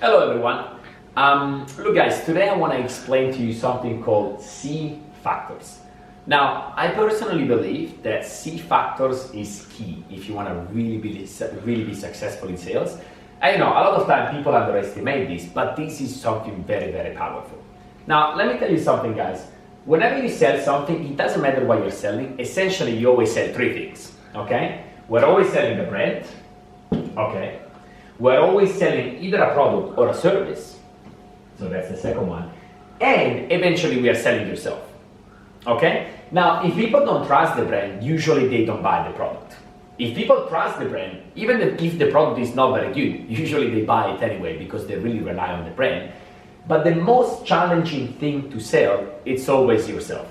Hello everyone. Look guys, today I want to explain to you something called C factors. Now, I personally believe that C factors is key if you want to really be successful in sales. I know a lot of time people underestimate this, but this is something very, very powerful. Now, let me tell you something guys. Whenever you sell something, it doesn't matter what you're selling. Essentially, you always sell three things, okay? We're always selling the brand, okay? We're always selling either a product or a service. So that's the second one. And eventually we are selling yourself. Okay? Now, if people don't trust the brand, usually they don't buy the product. If people trust the brand, even if the product is not very good, usually they buy it anyway because they really rely on the brand. But the most challenging thing to sell, it's always yourself.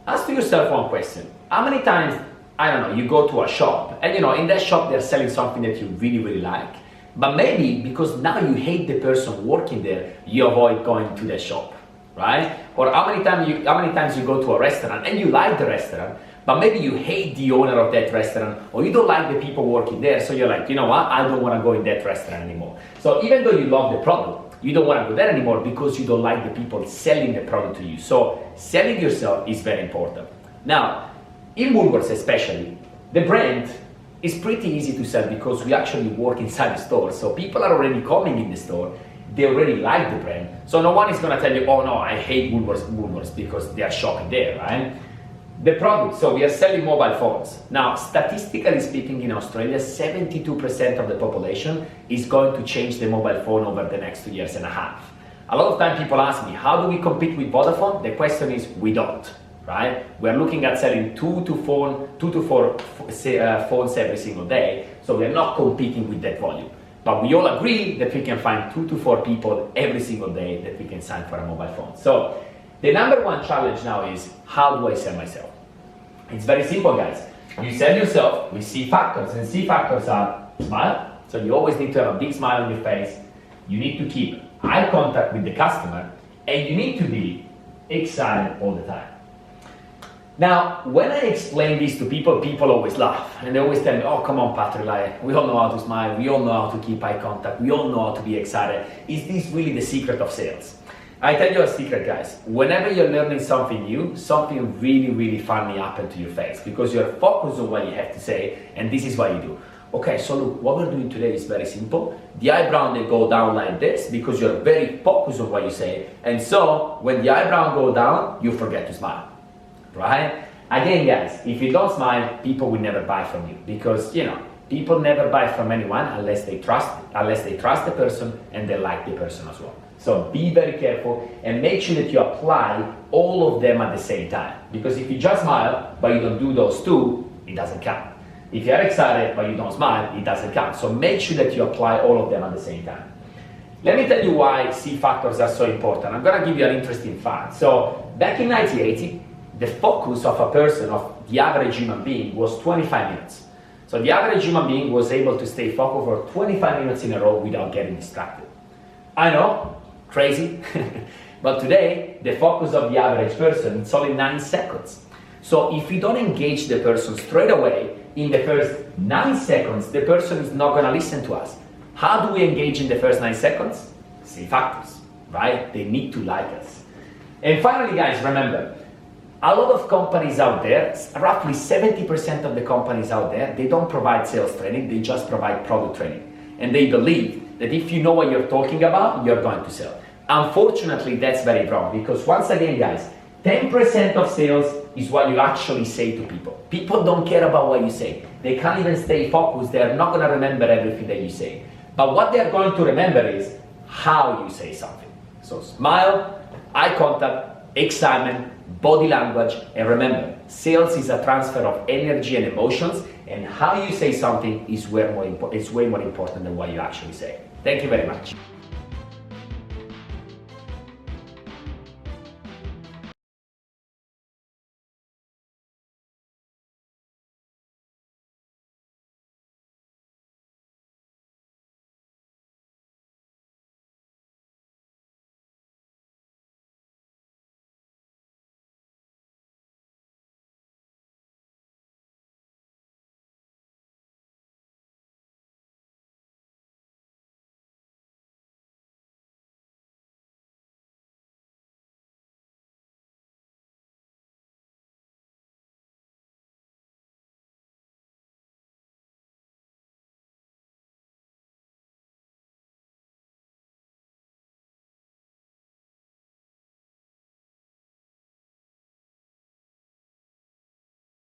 Ask yourself one question. How many times, I don't know, you go to a shop and in that shop they're selling something that you really, really like. But maybe because now you hate the person working there, you avoid going to that shop, right? Or how many times you go to a restaurant and you like the restaurant, but maybe you hate the owner of that restaurant, or you don't like the people working there, so you're like, you know what, I don't want to go in that restaurant anymore. So even though you love the product, you don't want to go there anymore because you don't like the people selling the product to you. So selling yourself is very important. Now, in Woolworths especially, the brand is pretty easy to sell because we actually work inside the store. So people are already coming in the store, they already like the brand. So no one is gonna tell you, oh no, I hate Woolworths because they are shopping there, right? The product, so we are selling mobile phones. Now, statistically speaking in Australia, 72% of the population is going to change the mobile phone over the next 2.5 years. A lot of time people ask me, how do we compete with Vodafone? The question is, we don't. Right? We're looking at selling two to four phones every single day, so we're not competing with that volume. But we all agree that we can find 2 to 4 people every single day that we can sign for a mobile phone. So the number one challenge now is, how do I sell myself? It's very simple guys. You sell yourself with C factors, and C factors are smile, so you always need to have a big smile on your face. You need to keep eye contact with the customer, and you need to be excited all the time. Now, when I explain this to people, people always laugh and they always tell me, oh, come on, Patrick, like, we all know how to smile, we all know how to keep eye contact, we all know how to be excited. Is this really the secret of sales? I tell you a secret, guys. Whenever you're learning something new, something really, really funny happens to your face because you're focused on what you have to say, and this is what you do. Okay, so look, what we're doing today is very simple. The eyebrow, they go down like this because you're very focused on what you say, and so when the eyebrow go down, you forget to smile. Right? Again guys, if you don't smile, people will never buy from you because people never buy from anyone unless they trust the person and they like the person as well. So be very careful and make sure that you apply all of them at the same time, because if you just smile but you don't do those two, it doesn't count. If you're excited but you don't smile, it doesn't count. So make sure that you apply all of them at the same time. Let me tell you why C factors are so important. I'm gonna give you an interesting fact. So back in 1980, the focus of a person, of the average human being, was 25 minutes. So the average human being was able to stay focused for 25 minutes in a row without getting distracted. I know, crazy, but today, the focus of the average person is only 9 seconds. So if you don't engage the person straight away, in the first 9 seconds, the person is not gonna listen to us. How do we engage in the first 9 seconds? C factors, right? They need to like us. And finally, guys, remember, a lot of companies out there, roughly 70% of the companies out there, they don't provide sales training, they just provide product training. And they believe that if you know what you're talking about, you're going to sell. Unfortunately, that's very wrong because once again, guys, 10% of sales is what you actually say to people. People don't care about what you say. They can't even stay focused. They're not going to remember everything that you say. But what they're going to remember is how you say something. So smile, eye contact, excitement, body language, and remember, sales is a transfer of energy and emotions, and how you say something is way more important than what you actually say. Thank you very much.